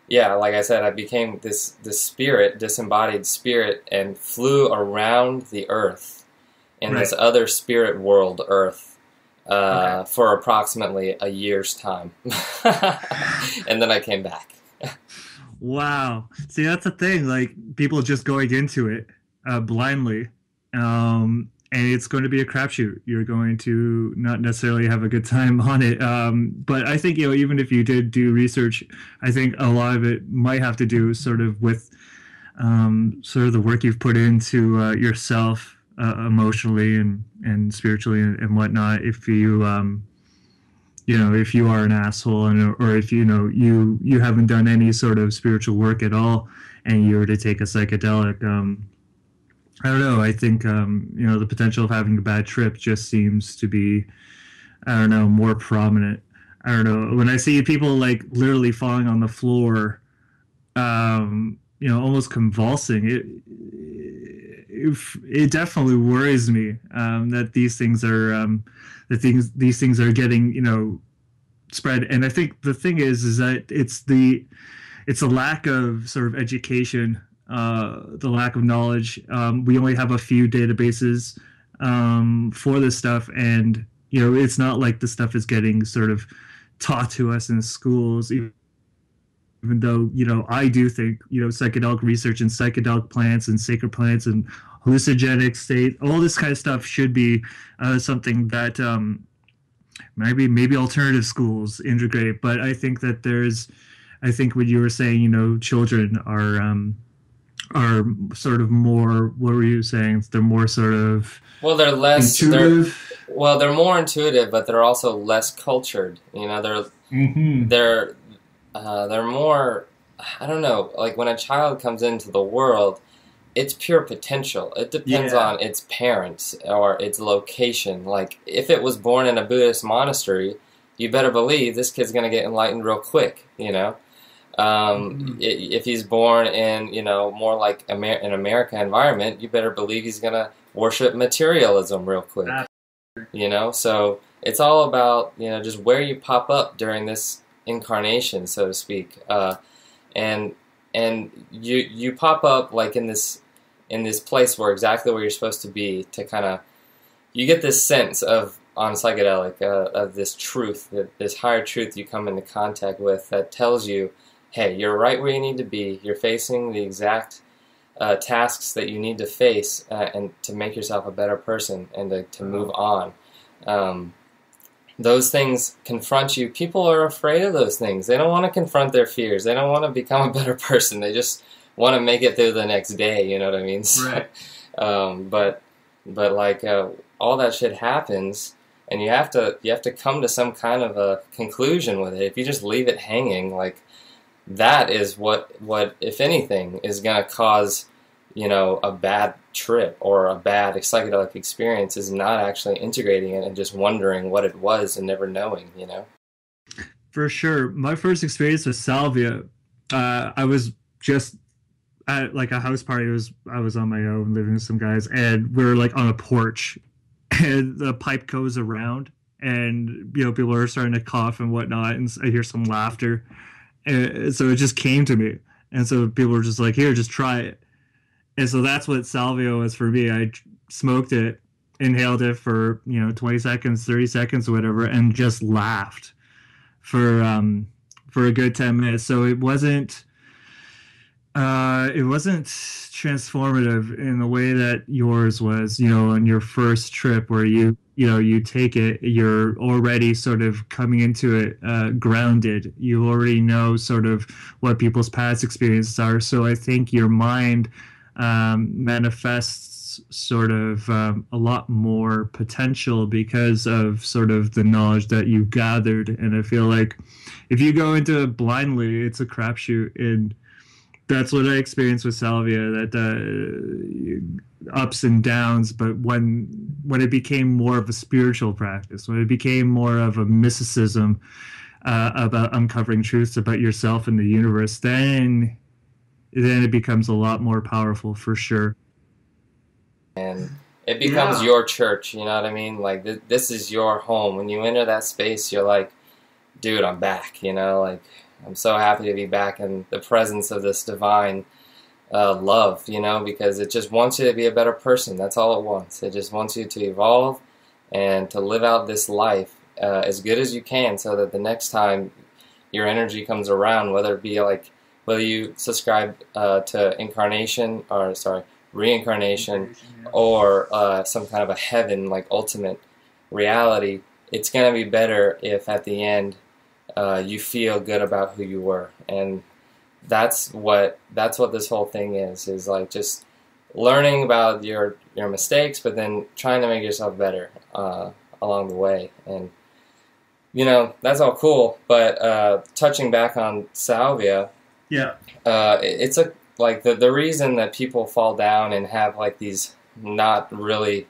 yeah, like I said, I became this spirit, disembodied spirit, and flew around the earth in this other spirit world, Earth, for approximately a year's time. And then I came back. Wow. See, that's the thing. Like, people just going into it blindly, and it's going to be a crapshoot. You're going to not necessarily have a good time on it. But I think, even if you did do research, I think a lot of it might have to do sort of with sort of the work you've put into yourself emotionally and spiritually and whatnot. If you if you are an asshole, or if you haven't done any sort of spiritual work at all, and you were to take a psychedelic, I don't know. I think the potential of having a bad trip just seems to be, I don't know, more prominent. I don't know. When I see people like literally falling on the floor, almost convulsing, it definitely worries me that these things are these things are getting spread. And I think the thing is that it's the lack of sort of education, the lack of knowledge. We only have a few databases for this stuff, and it's not like the stuff is getting sort of taught to us in schools. Even though I do think psychedelic research and psychedelic plants and sacred plants and hallucinogenic state, all this kind of stuff should be something that maybe alternative schools integrate. But I think that I think what you were saying, children are sort of more, what were you saying? They're more sort of they're less intuitive. They're more intuitive, but they're also less cultured. They're more, I don't know, like when a child comes into the world, it's pure potential. It depends on its parents or its location. Like, if it was born in a Buddhist monastery, you better believe this kid's going to get enlightened real quick, If he's born in, more like an American environment, you better believe he's going to worship materialism real quick, So it's all about, just where you pop up during this incarnation, so to speak, and you pop up like in this place where exactly where you're supposed to be, to kind of, you get this sense of, on psychedelic, of this truth, this higher truth you come into contact with that tells you, hey, you're right where you need to be, you're facing the exact tasks that you need to face and to make yourself a better person and to move on. Those things confront you. People are afraid of those things. They don't want to confront their fears. They don't want to become a better person. They just want to make it through the next day. You know what I mean? Right. But like all that shit happens, and you have to come to some kind of a conclusion with it. If you just leave it hanging, like, that is what if anything is gonna cause a bad trip or a bad psychedelic experience, is not actually integrating it and just wondering what it was and never knowing, For sure. My first experience with Salvia, I was just at like a house party. I was on my own living with some guys, and we were like on a porch, and the pipe goes around, and people are starting to cough and whatnot, and I hear some laughter, and so it just came to me, and so people were just like, here, just try it. And so that's what Salvia was for me. I smoked it, inhaled it for 20 seconds, 30 seconds, or whatever, and just laughed for a good 10 minutes. So it wasn't transformative in the way that yours was. On your first trip, where you take it, you're already sort of coming into it grounded. You already know sort of what people's past experiences are. So I think your mind manifests sort of a lot more potential because of sort of the knowledge that you've gathered. And I feel like if you go into it blindly, it's a crapshoot. And that's what I experienced with Salvia, that ups and downs. But when it became more of a spiritual practice, when it became more of a mysticism, about uncovering truths about yourself and the universe, then it becomes a lot more powerful for sure. And it becomes your church, you know what I mean? Like, this is your home. When you enter that space, you're like, dude, I'm back, you know? Like, I'm so happy to be back in the presence of this divine love, you know, because it just wants you to be a better person. That's all it wants. It just wants you to evolve and to live out this life as good as you can, so that the next time your energy comes around, whether it be like, whether you subscribe to reincarnation, or some kind of a heaven, like ultimate reality, it's going to be better if at the end you feel good about who you were. And that's what this whole thing is like, just learning about your mistakes, but then trying to make yourself better along the way. And you know, that's all cool, but touching back on Salvia, it's like the reason that people fall down and have like these not really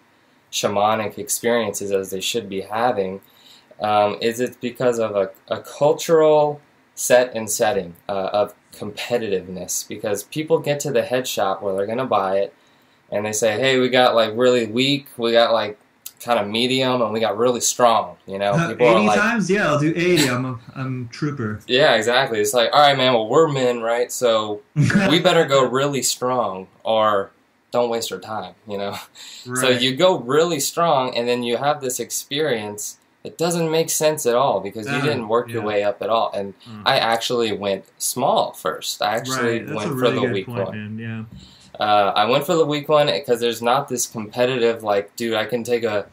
shamanic experiences as they should be having is it's because of a cultural setting of competitiveness. Because people get to the head shop where they're going to buy it, and they say, hey, we got like really weak, we got like kind of medium, and we got really strong, you know. People 80 are like, times? Yeah, I'll do 80. I'm trooper. yeah, exactly. It's like, all right, man, well, we're men, right? So we better go really strong, or don't waste our time, you know. Right. So you go really strong, and then you have this experience. It doesn't make sense at all, because you didn't work your way up at all. And I actually went small first. I actually went for the weak one. Yeah. I went for the weak one because there's not this competitive, like, dude, I can take a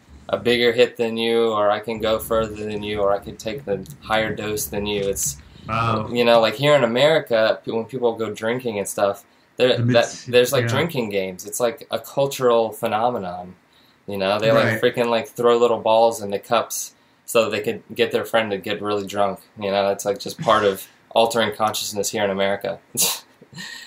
bigger hit than you, or I can go further than you, or I can take the higher dose than you. It's, you know, like here in America, when people go drinking and stuff, there's like drinking games. It's like a cultural phenomenon. You know, they like freaking like throw little balls into cups so they could get their friend to get really drunk. You know, that's like just part of altering consciousness here in America.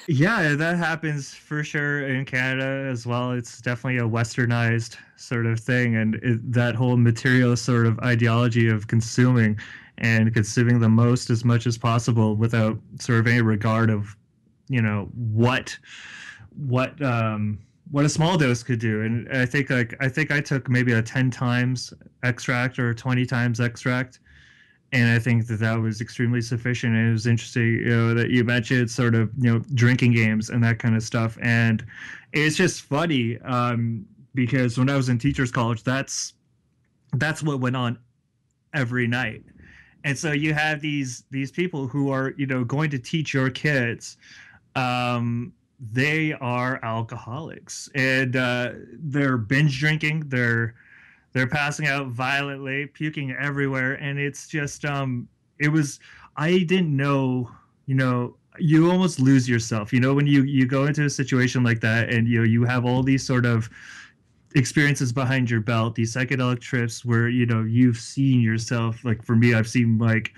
Yeah, that happens for sure in Canada as well. It's definitely a westernized sort of thing, and that whole materialist sort of ideology of consuming and consuming the most as much as possible without sort of any regard of, you know, what a small dose could do. And I think I took maybe a 10 times extract or 20 times extract. And I think that was extremely sufficient. And it was interesting, you know, that you mentioned sort of, you know, drinking games and that kind of stuff. And it's just funny because when I was in teachers college, that's what went on every night. And so you have these people who are, you know, going to teach your kids. They are alcoholics, and they're binge drinking. They're passing out violently, puking everywhere, and it's just I didn't know, you know, you almost lose yourself, you know, when you go into a situation like that, and you have all these sort of experiences behind your belt, these psychedelic trips where, you know, you've seen yourself, like for me, I've seen like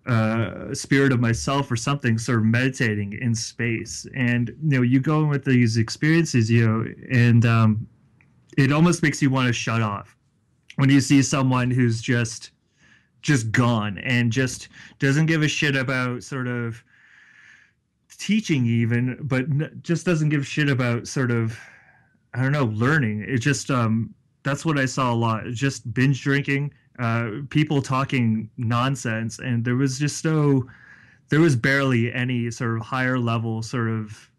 a spirit of myself or something sort of meditating in space, and you know, you go in with these experiences, you know, and it almost makes you want to shut off when you see someone who's just gone and just doesn't give a shit about sort of teaching even, but just doesn't give a shit about sort of, I don't know, learning. It just that's what I saw a lot. Just binge drinking, people talking nonsense, and there was barely any sort of higher level sort of,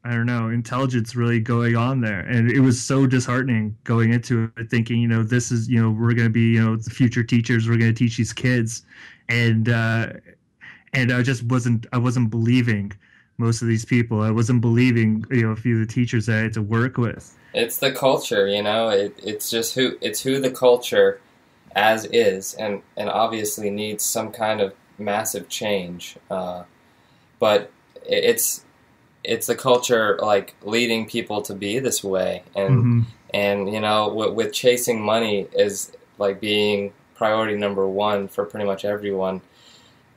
I don't know, intelligence really going on there. And it was so disheartening going into it, thinking, you know, this is, you know, we're going to be, you know, the future teachers, we're going to teach these kids. And I wasn't believing most of these people. I wasn't believing, you know, a few of the teachers that I had to work with. It's the culture, you know, it's who the culture as is, and obviously needs some kind of massive change. But it's the culture, like, leading people to be this way, and and you know, with chasing money is like being priority number one for pretty much everyone,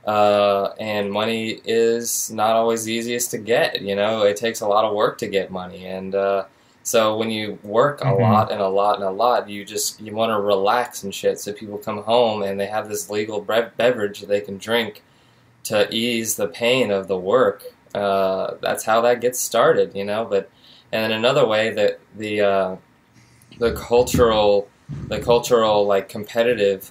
and money is not always the easiest to get. You know, it takes a lot of work to get money, and So when you work a lot and a lot and a lot, you want to relax and shit. So people come home and they have this legal beverage that they can drink to ease the pain of the work. That's how that gets started, you know. But and then another way that the cultural like competitive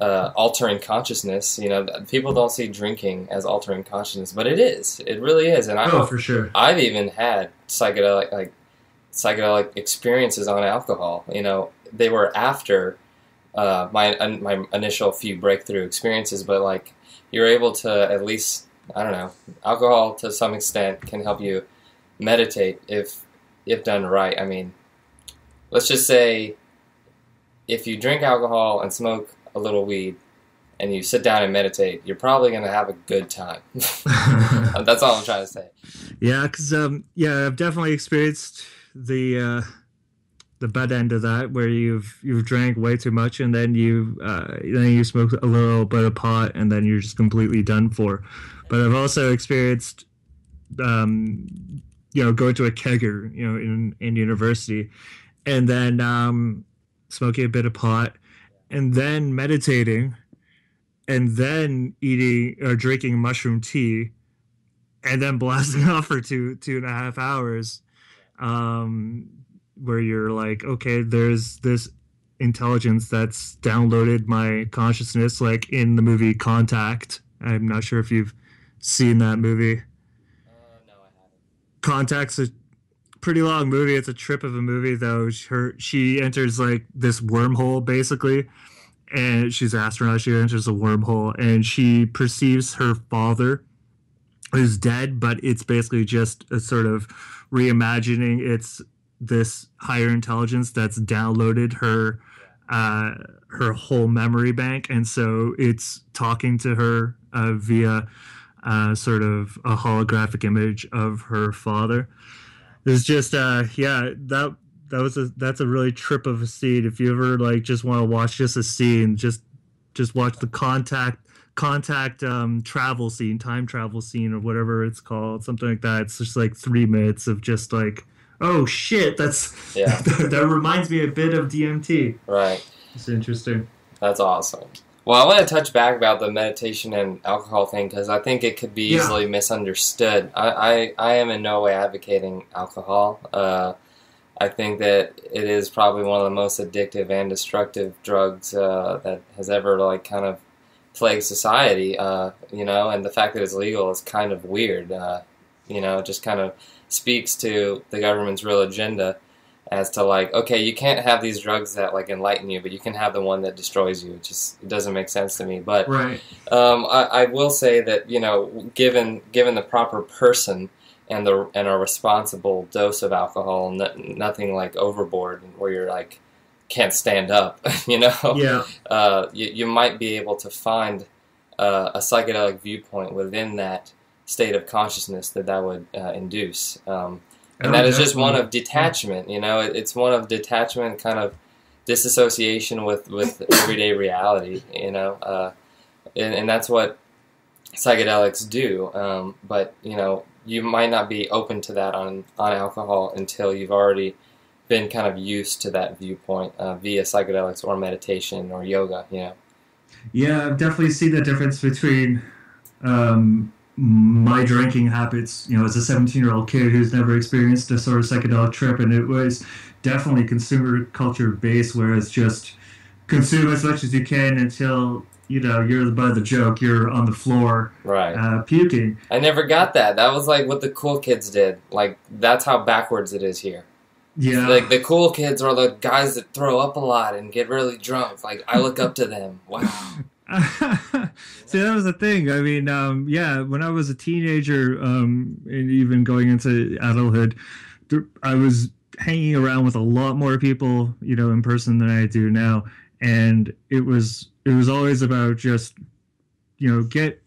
altering consciousness, you know, people don't see drinking as altering consciousness, but it is. It really is. And for sure. I've even had psychedelic experiences on alcohol. You know, they were after my initial few breakthrough experiences, but like you're able to at least, I don't know, alcohol to some extent can help you meditate if done right. I mean, let's just say if you drink alcohol and smoke a little weed and you sit down and meditate, you're probably going to have a good time. That's all I'm trying to say. Yeah, because I've definitely experienced the bad end of that, where you've drank way too much and then you smoke a little bit of pot and then you're just completely done for. But I've also experienced going to a kegger, you know, in university, and then smoking a bit of pot, and then meditating, and then eating or drinking mushroom tea, and then blasting off for 2.5 hours, where you're like, okay, there's this intelligence that's downloaded my consciousness, like in the movie Contact. I'm not sure if you've seen that movie. No, I haven't. Contact's a pretty long movie. It's a trip of a movie, though. She enters like this wormhole, basically, and she's an astronaut. She enters a wormhole, and she perceives her father who's dead, but it's basically just a sort of reimagining. It's this higher intelligence that's downloaded her whole memory bank, and so it's talking to her via sort of a holographic image of her father. It's just that's a really trip of a scene. If you ever like just want to watch just a scene, just watch the contact travel scene, time travel scene, or whatever it's called, something like that. It's just like 3 minutes of just like, oh shit, that reminds me a bit of DMT. Right. It's interesting. That's awesome. Well, I want to touch back about the meditation and alcohol thing because I think it could be easily misunderstood. I am in no way advocating alcohol. I think that it is probably one of the most addictive and destructive drugs that has ever like kind of plagued society. You know, and the fact that it's legal is kind of weird. You know, it just kind of speaks to the government's real agenda as to like, okay, you can't have these drugs that like enlighten you, but you can have the one that destroys you. It doesn't make sense to me. But right. I will say that, you know, given the proper person and a responsible dose of alcohol, nothing like overboard where you're like can't stand up, you know. Yeah. You might be able to find a psychedelic viewpoint within that state of consciousness that would induce. And that is just one of detachment, you know. It's one of detachment, kind of disassociation with everyday reality, you know. And that's what psychedelics do. But, you know, you might not be open to that on alcohol until you've already been kind of used to that viewpoint via psychedelics or meditation or yoga, you know. Yeah, I've definitely seen the difference between my drinking habits, you know, as a 17-year-old kid who's never experienced a sort of psychedelic trip, and it was definitely consumer culture based, where it's just consume as much as you can until, you know, you're the butt of the joke, you're on the floor, right, puking. I never got that. That was like what the cool kids did. Like, that's how backwards it is here. Yeah. Like, the cool kids are the guys that throw up a lot and get really drunk. Like, I look up to them. Wow. See, that was the thing. I mean, when I was a teenager, and even going into adulthood, I was hanging around with a lot more people, you know, in person than I do now, and it was always about just, you know, get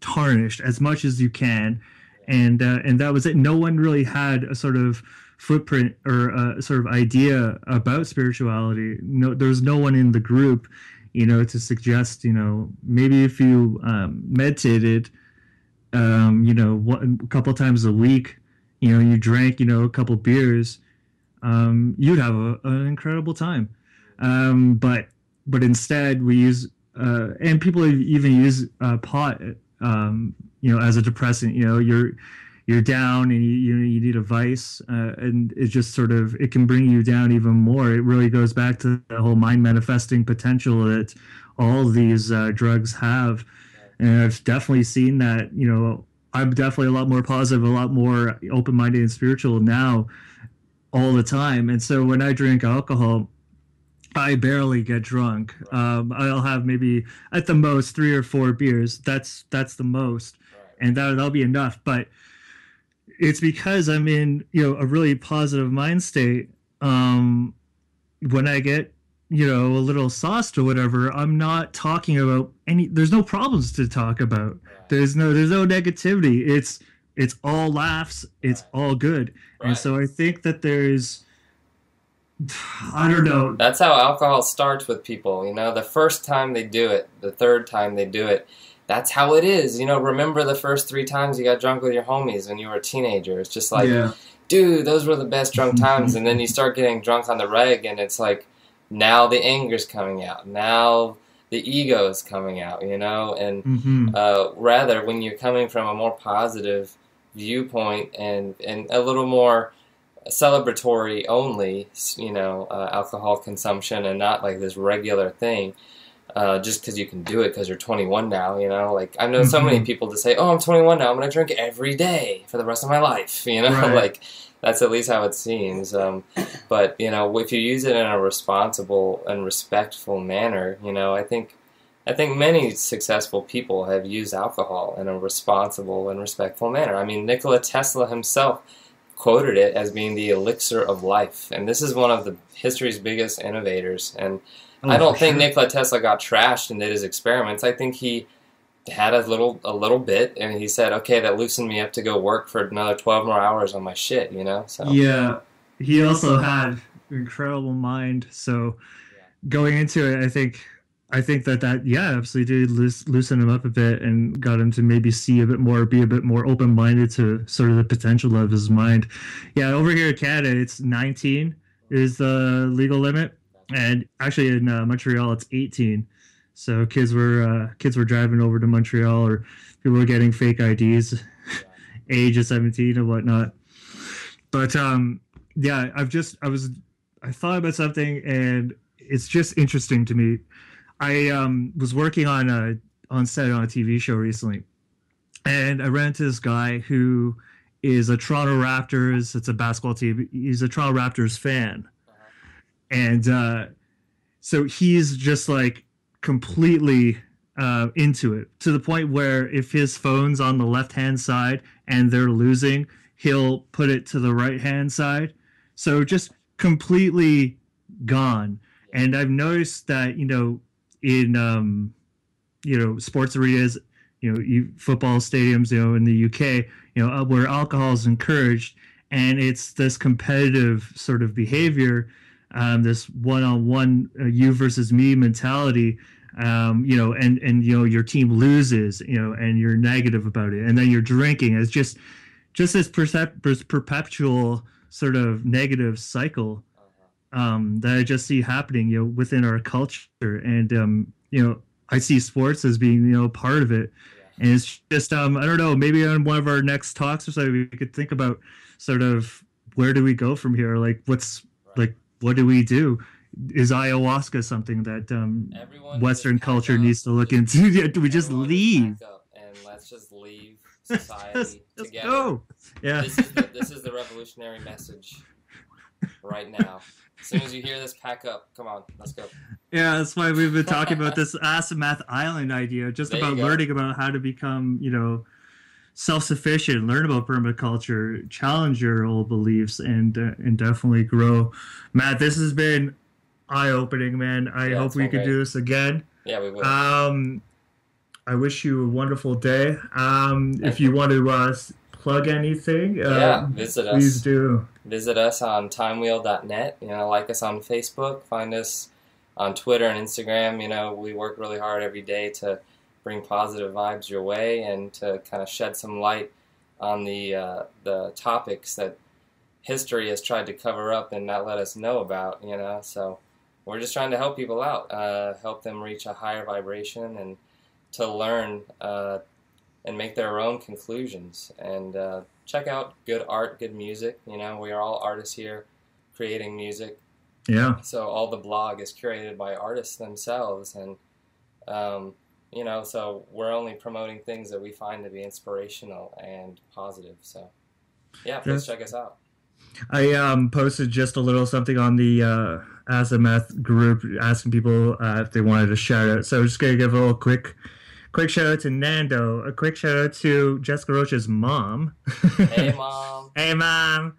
tarnished as much as you can, and that was it. No one really had a sort of footprint or a sort of idea about spirituality. No, there was no one in the group, you know, to suggest, you know, maybe if you meditated, you know, a couple times a week, you know, you drank, you know, a couple beers, you'd have an incredible time. But instead we use and people even use pot, as a depressant. You're down and you need a vice, and it just sort of it can bring you down even more. It really goes back to the whole mind manifesting potential that all of these drugs have, and I've definitely seen that. I'm definitely a lot more positive, a lot more open minded and spiritual now, all the time. And so when I drink alcohol, I barely get drunk. I'll have maybe at the most 3 or 4 beers. That's the most, and that'll be enough. But it's because I'm in a really positive mind state. When I get a little sauced or whatever, I'm not talking about any. There's no problems to talk about. There's no negativity. It's all laughs. It's all good. And so I think that I don't know. That's how alcohol starts with people. The first time they do it, the third time they do it, that's how it is. Remember the first 3 times you got drunk with your homies when you were a teenager. It's just like, dude, those were the best drunk times. And then you start getting drunk on the reg, and it's like, now the anger's coming out. Now the ego's coming out, And rather, when you're coming from a more positive viewpoint and a little more celebratory only, alcohol consumption, and not like this regular thing, just because you can do it because you're 21 now, Like, I know so many people that say, oh, I'm 21 now, I'm going to drink every day for the rest of my life, Right. Like, that's at least how it seems. But, if you use it in a responsible and respectful manner, I think many successful people have used alcohol in a responsible and respectful manner. I mean, Nikola Tesla himself quoted it as being the elixir of life. And this is one of the history's biggest innovators. And I don't think Nikola Tesla got trashed and did his experiments. I think he had a little bit, and he said, okay, that loosened me up to go work for another 12 more hours on my shit, So yeah, he also had an incredible mind. So going into it, I think that absolutely did loosen him up a bit and got him to maybe see a bit more, be a bit more open-minded to sort of the potential of his mind. Yeah, over here in Canada, it's 19 is the legal limit, and actually in Montreal, it's 18. So kids were driving over to Montreal, or people were getting fake IDs, age of 17 and whatnot. But I thought about something, and it's just interesting to me. I was working on set on a TV show recently, and I ran into this guy who is a Toronto Raptors. It's a basketball team. He's a Toronto Raptors fan, and so he's just like completely into it, to the point where if his phone's on the left-hand side and they're losing, he'll put it to the right-hand side. So just completely gone. And I've noticed that, in sports arenas, football stadiums, in the UK, where alcohol is encouraged, and it's this competitive sort of behavior, this one-on-one you versus me mentality, and your team loses, and you're negative about it, and then you're drinking. It's just this perpetual sort of negative cycle that I just see happening, within our culture. And, I see sports as being, part of it. And it's just, I don't know, maybe on one of our next talks or so, we could think about sort of where do we go from here? Like, what do we do? Is ayahuasca something that Western culture needs to look into? Do we just leave? And let's just leave society let's together. Go. Yeah. This is the revolutionary message right now. As soon as you hear this, pack up. Come on, let's go. Yeah, that's why we've been talking about this ACIDMATH Island idea, just about learning about how to become, self-sufficient, learn about permaculture, challenge your old beliefs, and definitely grow. Matt, this has been eye-opening, man. I hope we could do this again. Yeah, we will. I wish you a wonderful day. If you want to plug anything, visit us. Please do. Visit us on TIMEWHEEL.net. Like us on Facebook. Find us on Twitter and Instagram. We work really hard every day to bring positive vibes your way and to kind of shed some light on the topics that history has tried to cover up and not let us know about, you know. So we're just trying to help people out, help them reach a higher vibration and to learn and make their own conclusions, and check out good art, good music. You know, we are all artists here creating music. Yeah. So all the blog is curated by artists themselves, and you know, so we're only promoting things that we find to be inspirational and positive. So yeah, please check us out. I posted just a little something on the ACIDMATH group asking people if they wanted a shout out. So I'm just gonna give a little quick shout out to Nando. A quick shout out to Jessica Roach's mom. Hey mom. Hey mom.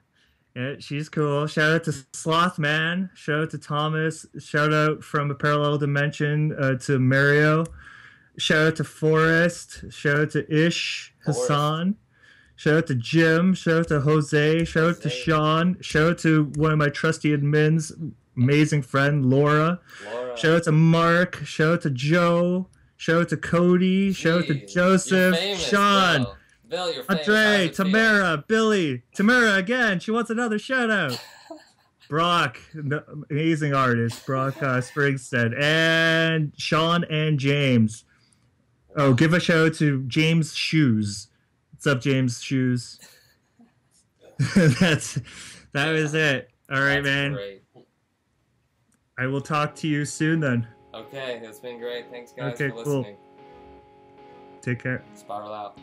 Yeah, she's cool. Shout out to Slothman. Shout out to Thomas. Shout out from a parallel dimension to Mario. Shout out to Forrest. Shout out to Ish Hassan. Shout out to Jim. Shout out to Jose. Shout out to Sean. Shout out to one of my trusty admins, amazing friend Laura. Shout out to Mark. Shout out to Joe. Shout out to Cody. Jeez, shout out to Joseph. famous, Sean. Bill, you're famous. Andre, Tamara, Billy, Tamara again. She wants another shout out. Brock, amazing artist, Brock Springstead, and Sean and James. Oh, give a shout out to James Shoes. What's up, James Shoes? that was it. All right, man. Great. I will talk to you soon then. Okay, it's been great. Thanks, guys, Okay, for listening. Take care. Spiral out.